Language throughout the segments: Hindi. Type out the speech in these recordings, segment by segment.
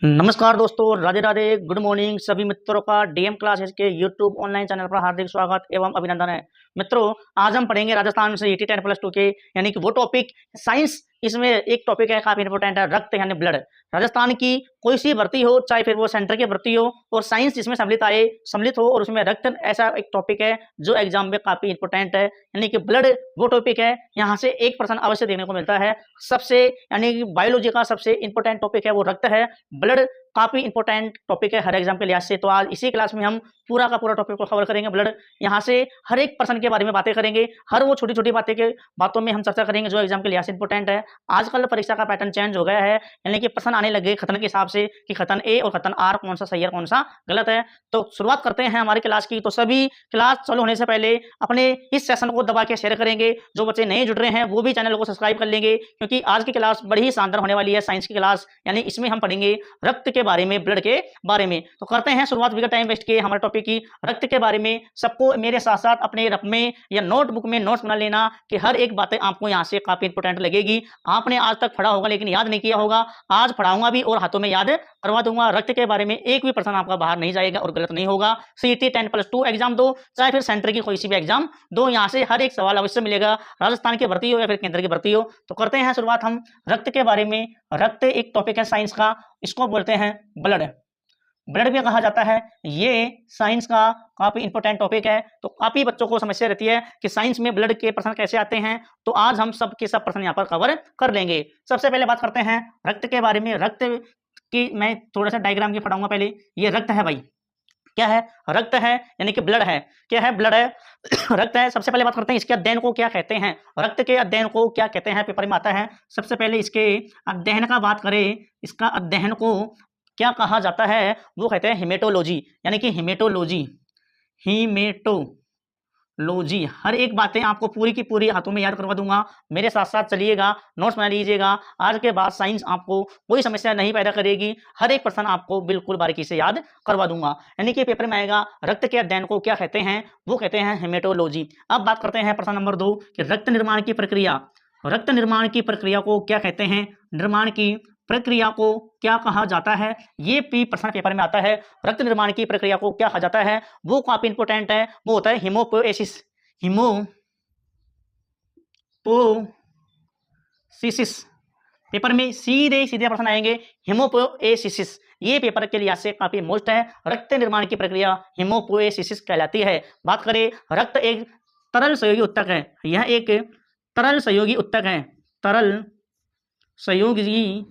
नमस्कार दोस्तों, राधे राधे, गुड मॉर्निंग। सभी मित्रों का डीएम क्लासेस के यूट्यूब ऑनलाइन चैनल पर हार्दिक स्वागत एवं अभिनंदन है। मित्रों, आज हम पढ़ेंगे राजस्थान से ईटी 10+2 के यानी कि वो टॉपिक साइंस। इसमें एक टॉपिक है काफी इंपॉर्टेंट है, रक्त यानी ब्लड। राजस्थान की कोई सी भर्ती हो, चाहे फिर वो सेंटर की भर्ती हो और साइंस जिसमें सम्मिलित हो और उसमें रक्त ऐसा एक टॉपिक है जो एग्जाम में काफी इंपॉर्टेंट है, यानी कि ब्लड वो टॉपिक है। यहाँ से 1% अवश्य देखने को मिलता है। सबसे यानी कि बायोलॉजी का सबसे इंपॉर्टेंट टॉपिक है वो रक्त है। ब्लड काफी इंपॉर्टेंट टॉपिक है हर एग्जाम के लिहाज से। तो आज इसी क्लास में हम पूरा का पूरा टॉपिक को कवर करेंगे ब्लड। यहाँ से हर एक पर्सन के बारे में बातें करेंगे, हर वो छोटी छोटी बातों में हम चर्चा करेंगे जो एग्जाम के लिहाज से इंपॉर्टेंट है। आजकल परीक्षा का पैटर्न चेंज हो गया है, यानी कि प्रश्न आने लगे खतन के हिसाब से कि खतन ए और खतन आर कौन सा सही है कौन सा गलत है। तो शुरुआत करते हैं हमारी क्लास की। तो सभी क्लास चालू होने से पहले अपने इस सेशन को दबा के शेयर करेंगे। जो बच्चे नए जुड़ रहे हैं वो भी चैनल को सब्सक्राइब कर लेंगे, क्योंकि आज की क्लास बड़ी ही शानदार होने वाली है। साइंस की क्लास, यानी इसमें हम पढ़ेंगे रक्त के बारे में, ब्लड के बारे में। तो करते हैं शुरुआत बिना टाइम वेस्ट किए हमारे टॉपिक की, रक्त के बारे में। सबको मेरे साथ साथ अपने रफ में या नोटबुक में नोट्स बना लेना कि हर एक बातें आपको यहाँ से काफी इंपॉर्टेंट लगेगी। आपने आज तक पढ़ा होगा लेकिन याद नहीं किया होगा, आज पढ़ाऊंगा भी और हाथों में याद करवा दूंगा। रक्त के बारे में एक भी प्रश्न आपका बाहर नहीं जाएगा और गलत नहीं होगा। सीईटी 10+2 एग्जाम दो, चाहे फिर सेंटर की कोई सी भी एग्जाम दो, यहाँ से हर एक सवाल अवश्य मिलेगा, राजस्थान की भर्ती हो या फिर केंद्र की भर्ती हो। तो करते हैं शुरुआत हम रक्त के बारे में। रक्त एक टॉपिक है साइंस का, इसको बोलते हैं ब्लड। ब्लड भी कहा जाता है। ये साइंस का काफी इंपॉर्टेंट टॉपिक है। तो काफी बच्चों को समस्या रहती है कि साइंस में ब्लड के प्रश्न कैसे आते हैं। तो आज हम सब के सब प्रश्न यहाँ पर कवर कर लेंगे। सबसे पहले बात करते हैं रक्त के बारे में। रक्त की मैं थोड़ा सा डायग्राम की पढ़ाऊंगा पहले। ये रक्त है भाई, क्या है? रक्त है, यानी कि ब्लड है। क्या है? ब्लड है, रक्त है। सबसे पहले बात करते हैं इसके अध्ययन को क्या कहते हैं। रक्त के अध्ययन को क्या कहते हैं, पेपर में आता है। सबसे पहले इसके अध्ययन का बात करें, इसका अध्ययन को क्या कहा जाता है, वो कहते हैं हेमेटोलॉजी, यानी कि हेमेटोलॉजी। हेमेटोलॉजी हर एक बातें आपको पूरी की पूरी हाथों में याद करवा दूंगा। मेरे साथ साथ चलिएगा, नोट्स बना लीजिएगा। आज के बाद साइंस आपको कोई समस्या नहीं पैदा करेगी, हर एक प्रश्न आपको बिल्कुल बारीकी से याद करवा दूंगा। यानी कि पेपर में आएगा रक्त के अध्ययन को क्या कहते हैं, वो कहते हैं हेमेटोलॉजी। अब बात करते हैं प्रश्न नंबर 2 कि रक्त निर्माण की प्रक्रिया। रक्त निर्माण की प्रक्रिया को क्या कहते हैं, निर्माण की प्रक्रिया को क्या कहा जाता है, ये भी प्रश्न पेपर में आता है। रक्त निर्माण की प्रक्रिया को क्या कहा जाता है, वो काफी इंपॉर्टेंट है। वो होता है हीमोपोएसिस। हीमोपोसिस पेपर में सीधे सीधे प्रश्न आएंगे, हीमोपोएसिस। ये पेपर के लिहाज से काफी मोस्ट है। रक्त निर्माण की प्रक्रिया हीमोपोएसिस कहलाती है। बात करें, रक्त एक तरल सहयोगी उत्तक है। यह एक तरल सहयोगी उत्तक है। तरल सहयोगी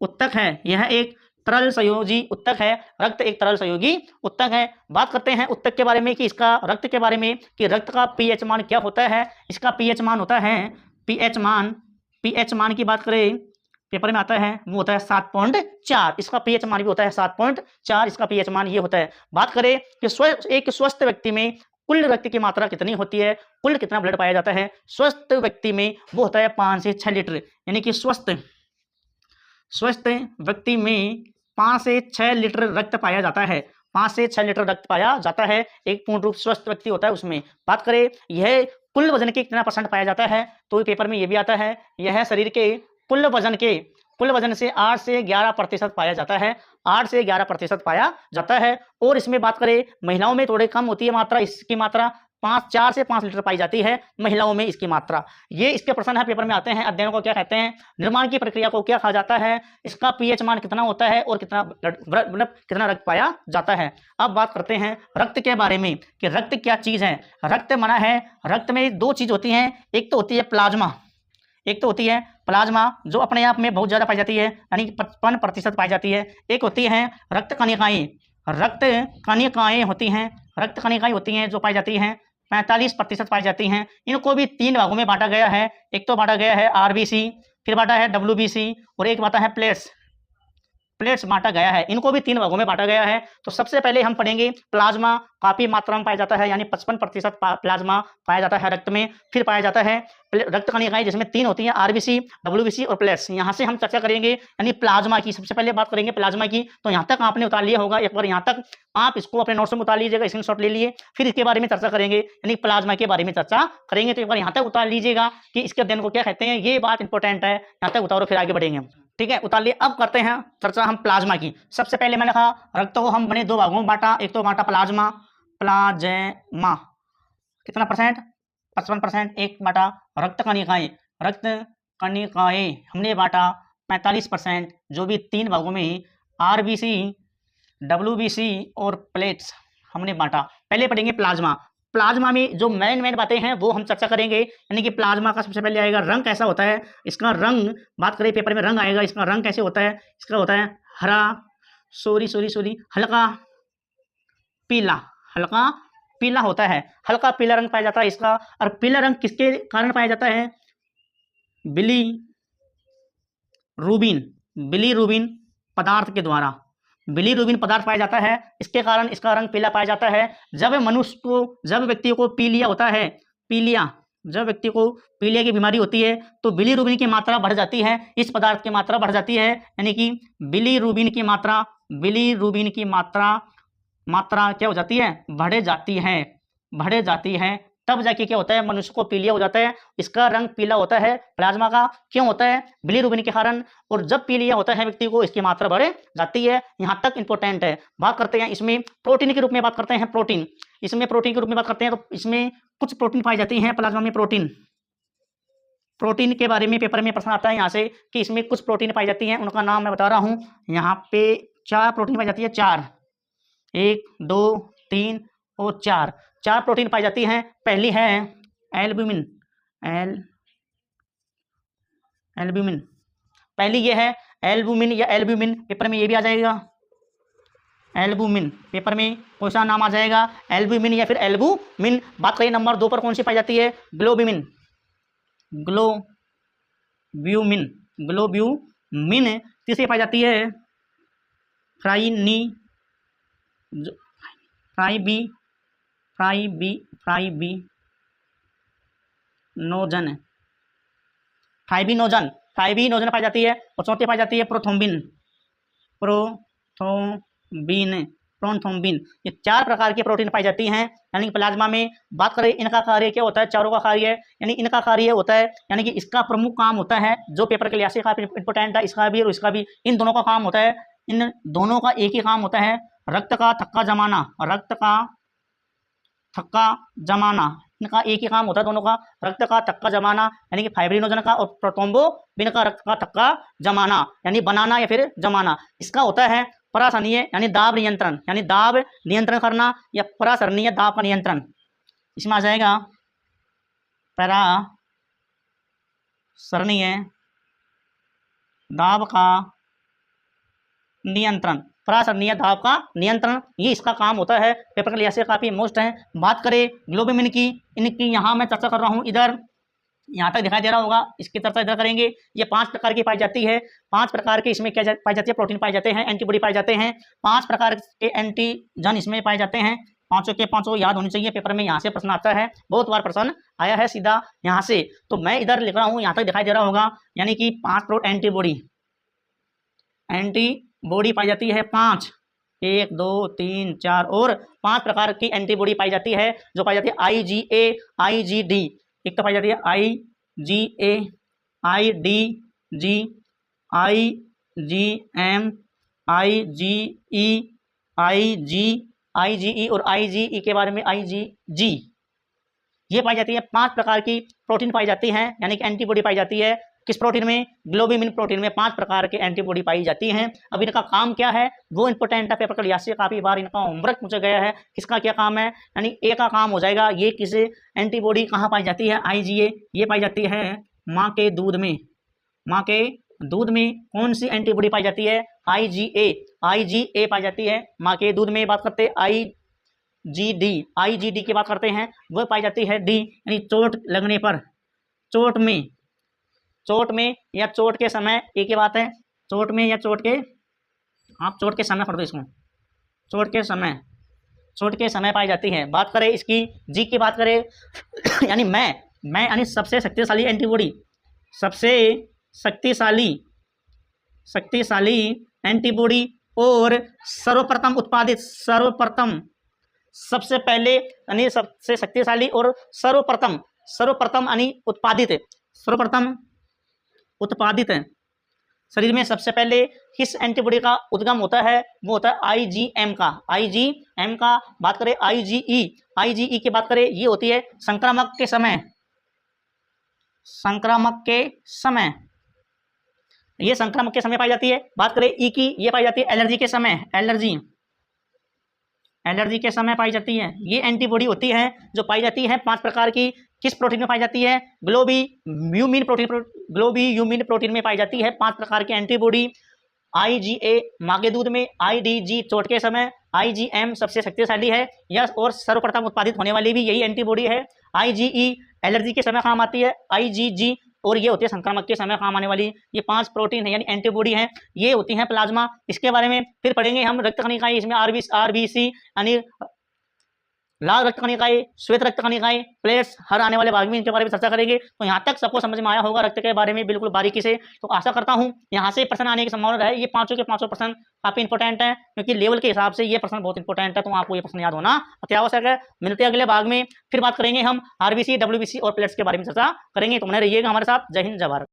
उत्तक है। यह एक तरल सहयोगी उत्तक है। रक्त एक तरल सहयोगी उत्तक है। बात करते हैं उत्तक के बारे में कि इसका रक्त के बारे में कि रक्त का पीएच मान क्या होता है। इसका पीएच मान होता है, पीएच मान की बात करें पेपर में आता है, वो होता है 7.4। इसका पीएच मान भी होता है 7.4। इसका पीएच मान ये होता है। बात करें कि एक स्वस्थ व्यक्ति में कुल रक्त की मात्रा कितनी होती है, कुल कितना ब्लड पाया जाता है स्वस्थ व्यक्ति में, वो होता है 5 से 6 लीटर। यानी कि स्वस्थ व्यक्ति में 5 से 6 लीटर रक्त पाया जाता है। 5 से 6 लीटर रक्त पाया जाता है, एक पूर्ण रूप स्वस्थ व्यक्ति होता है उसमें। बात करें यह कुल वजन के कितना % पाया जाता है, तो पेपर में ये भी आता है। यह शरीर के कुल वजन से 8 से 11% पाया जाता है। 8 से 11% पाया जाता है। और इसमें बात करें महिलाओं में थोड़े कम होती है मात्रा, इसकी मात्रा 4 से 5 लीटर पाई जाती है महिलाओं में इसकी मात्रा। ये इसके प्रश्न है पेपर में आते हैं। अध्ययन को क्या कहते हैं, निर्माण की प्रक्रिया को क्या कहा जाता है, इसका पीएच मान कितना होता है और कितना रक्त पाया जाता है। अब बात करते हैं रक्त के बारे में कि रक्त क्या चीज है। रक्त मना है, रक्त में 2 चीज होती हैं। एक तो होती है प्लाज्मा, जो अपने आप में बहुत ज्यादा पाई जाती है, यानी कि 55% पाई जाती है। एक होती है रक्त कणिकाएं होती हैं। रक्त कणिकाएं होती हैं जो पाई जाती हैं, 45% पाई जाती हैं। इनको भी 3 भागों में बांटा गया है। एक तो बांटा गया है आरबीसी, फिर बांटा है डब्ल्यूबीसी और एक बांटा है प्लेट्स बांटा गया है। इनको भी 3 भागों में बांटा गया है। तो सबसे पहले हम पढ़ेंगे प्लाज्मा, काफी मात्रा में पाया जाता है, यानी 55% प्लाज्मा पाया जाता है रक्त में। फिर पाया जाता है रक्त कणिकाएं, जिसमें 3 होती हैं, आरबीसी, डब्ल्यूबीसी और प्लेट्स। यहाँ से हम चर्चा करेंगे यानी प्लाज्मा की। सबसे पहले बात करेंगे प्लाज्मा की। तो यहाँ तक आपने उतार लिया होगा, एक बार यहाँ तक आप इसको अपने नोट्स में उतार लीजिएगा, स्क्रीनशॉट ले लिए। फिर इसके बारे में चर्चा करेंगे, यानी प्लाज्मा के बारे में चर्चा करेंगे। तो एक बार यहाँ तक उतार लीजिएगा कि इसके अध्ययन को क्या कहते हैं। ये बात इंपॉर्टेंट है, यहाँ तक उतारो फिर आगे बढ़ेंगे। ठीक है, उतार लिए। अब करते हैं चर्चा हम प्लाज्मा की। सबसे पहले मैंने कहा रक्त को हम बने दो भागों में बांटा, एक तो बांटा प्लाज्मा, प्लाज्मा कितना परसेंट, 55%। एक बांटा रक्त कणिकाएं, रक्त कणिकाएं हमने बांटा 45%। जो भी 3 भागों में आरबीसी, डब्ल्यूबीसी और प्लेट्स हमने बांटा। पहले पढ़ेंगे प्लाज्मा। प्लाज्मा में जो मेन बातें हैं वो हम चर्चा करेंगे। यानी कि प्लाज्मा का सबसे पहले आएगा रंग कैसा होता है। इसका रंग बात करें, पेपर में रंग आएगा, इसका रंग कैसे होता है। इसका होता है हरा, हल्का पीला, हल्का पीला होता है, हल्का पीला रंग पाया जाता है इसका। और पीला रंग किसके कारण पाया जाता है, बिलीरुबिन पदार्थ के द्वारा, बिलीरुबिन पदार्थ पाया जाता है, इसके कारण इसका रंग पीला पाया जाता है। जब व्यक्ति को पीलिया होता है, जब व्यक्ति को पीलिया की बीमारी होती है तो बिलीरुबिन की मात्रा बढ़ जाती है, इस पदार्थ की मात्रा बढ़ जाती है। यानी कि बिलीरुबिन की मात्रा क्या हो जाती है, बढ़ जाती है। तब जाके क्या होता है, मनुष्य को पीलिया हो जाता है। इसका रंग पीला होता है प्लाज्मा का, क्यों होता है, बिलीरुबिन के कारण। और जब पीलिया होता है व्यक्ति को, इसकी मात्रा बढ़ जाती है। यहाँ तक इंपॉर्टेंट है। बात करते हैं इसमें प्रोटीन के रूप में, बात करते हैं प्रोटीन। इसमें प्रोटीन के रूप में बात करते हैं तो इसमें कुछ प्रोटीन पाई जाती हैं प्लाज्मा में। प्रोटीन के बारे में पेपर में प्रश्न आता है यहाँ से कि इसमें कुछ प्रोटीन पाई जाती हैं, उनका नाम मैं बता रहा हूँ। यहाँ पे 4 प्रोटीन पाई जाती है, 4, 1 2 3 और 4 प्रोटीन पाई जाती हैं। पहली है एल्ब्यूमिन, पहली ये है एल्ब्यूमिन या एल्ब्यूमिन, पेपर में ये भी आ जाएगा एल्ब्यूमिन, पेपर में कौन सा नाम आ जाएगा, एल्ब्यूमिन या फिर एल्ब्यूमिन। बात करें नंबर 2 पर कौन सी पाई जाती है, ग्लोब्यूमिन। तीसरी पाई जाती है फ्राइबिनोजन पाई जाती है। और चौथी पाई जाती है प्रोथ्रोम्बिन। ये 4 प्रकार की प्रोटीन पाई जाती हैं यानी कि प्लाज्मा में। बात करें इनका कार्य क्या होता है, चारों का कार्य, यानी इनका कार्य होता है, यानी कि इसका प्रमुख काम होता है, जो पेपर के लिहाज से काफी इंपॉर्टेंट है, इसका भी और इसका भी, इन दोनों का काम होता है, इन दोनों का एक ही काम होता है, रक्त का थक्का जमाना। इनका एक ही काम होता है दोनों का, रक्त का थक्का जमाना, यानी कि फाइब्रिनोजन का और प्रोथ्रोम्बिन का रक्त का थक्का जमाना, यानी बनाना या फिर जमाना। इसका होता है परासरणीय, यानी दाब नियंत्रण करना, या परासरणीय दाब का नियंत्रण। इसमें आ जाएगा परासरणीय दाब का नियंत्रण, परासरणीय दाब का नियंत्रण, ये इसका काम होता है। पेपर के लिहाज से काफी मोस्ट है। बात करें ग्लोब्यूमिन की, इनकी यहाँ मैं चर्चा कर रहा हूँ, इधर यहाँ तक दिखाई दे रहा होगा, इसकी चर्चा इधर करेंगे। ये 5 प्रकार की पाई जाती है। 5 प्रकार के इसमें क्या पाई जाती है, प्रोटीन पाए जाते हैं, एंटीबॉडी पाए जाते हैं। 5 प्रकार के एंटीजन इसमें पाए जाते हैं। 5 के 5 याद होनी चाहिए, पेपर में यहाँ से प्रश्न आता है, बहुत बार प्रश्न आया है सीधा यहाँ से। तो मैं इधर लिख रहा हूँ, यहाँ तक दिखाई दे रहा होगा, यानी कि 5 एंटीबॉडी पाई जाती है। 5, 1 2 3 4 और 5 प्रकार की एंटीबॉडी पाई जाती है, जो पाई जाती है IgA, IgD। एक तो पाई जाती है IgA, IdG, IgM, IgE और IgE के बारे में IgG, ये पाई जाती है। 5 प्रकार की प्रोटीन पाई जाती हैं, यानी कि एंटीबॉडी पाई जाती है। किस प्रोटीन में, ग्लोब्यूमिन प्रोटीन में 5 प्रकार के एंटीबॉडी पाई जाती हैं। अब इनका काम क्या है वो इंपॉर्टेंट है, पेपर के लिहाज से काफी बार इनका होमवर्क पूछा गया है, किसका क्या काम है। यानी ए का काम हो जाएगा, ये किसे एंटीबॉडी कहाँ पाई जाती है, IgA, ये पाई जाती है माँ के दूध में। कौन सी एंटीबॉडी पाई जाती है, IgA पाई जाती है माँ के दूध में। बात करते हैं IgD की बात करते हैं, वह पाई जाती है D, यानी चोट लगने पर, चोट में या चोट के समय, एक ही बात है, चोट में या चोट के समय कर दो इसको, चोट के समय पाई जाती है। बात करें इसकी जी की बात करें यानी मैं यानी सबसे शक्तिशाली एंटीबॉडी, सबसे शक्तिशाली एंटीबॉडी और सर्वप्रथम सबसे पहले यानी सबसे शक्तिशाली और सर्वप्रथम यानी उत्पादित शरीर में सबसे पहले किस एंटीबॉडी का उद्गम होता है? वो होता है आईजीएम का। आईजीएम का बात करें, आईजीई की बात करें, ये होती है संक्रामक के समय, संक्रामक के समय, ये संक्रामक के समय पाई जाती है। बात करें ई की, ये पाई जाती है एलर्जी के समय, एलर्जी के समय पाई जाती है। ये एंटीबॉडी होती है जो पाई जाती है 5 प्रकार की। किस प्रोटीन में पाई जाती है? ग्लोबियूमिन प्रोटीन में पाई जाती है 5 प्रकार की एंटीबॉडी। आईजीए माँ के दूध में, आईडीजी चोट के समय, आईजीएम सबसे शक्तिशाली है यह और सर्वप्रथम उत्पादित होने वाली भी यही एंटीबॉडी है। आईजीई एलर्जी के समय काम आती है, आईजीजी और ये होती है संक्रामक के समय काम आने वाली। ये 5 प्रोटीन है यानी एंटीबॉडी हैं, ये होती हैं प्लाज्मा। इसके बारे में फिर पढ़ेंगे हम रक्त कणिकाएं, इसमें आरबीसी यानी लाल रक्त कणिकाएं, श्वेत रक्त कणिकाएं, प्लेट्स, हर आने वाले भाग में इनके बारे में चर्चा करेंगे। तो यहाँ तक सबको समझ में आया होगा रक्त के बारे में बिल्कुल बारीकी से। तो आशा करता हूँ यहाँ से प्रश्न आने की संभावना है। ये 5 के 5 प्रश्न काफी इंपॉर्टेंट है क्योंकि लेवल के हिसाब से ये प्रश्न बहुत इंपॉर्टेंट है, तो आपको ये प्रश्न याद होना अत्यावश्यक है। मिलते हैं अगले भाग में, फिर बात करेंगे हम आरबीसी, डब्ल्यूबीसी और प्लेट्स के बारे में चर्चा करेंगे। तो बने रहिएगा हमारे साथ। जय हिंद, जय भारत।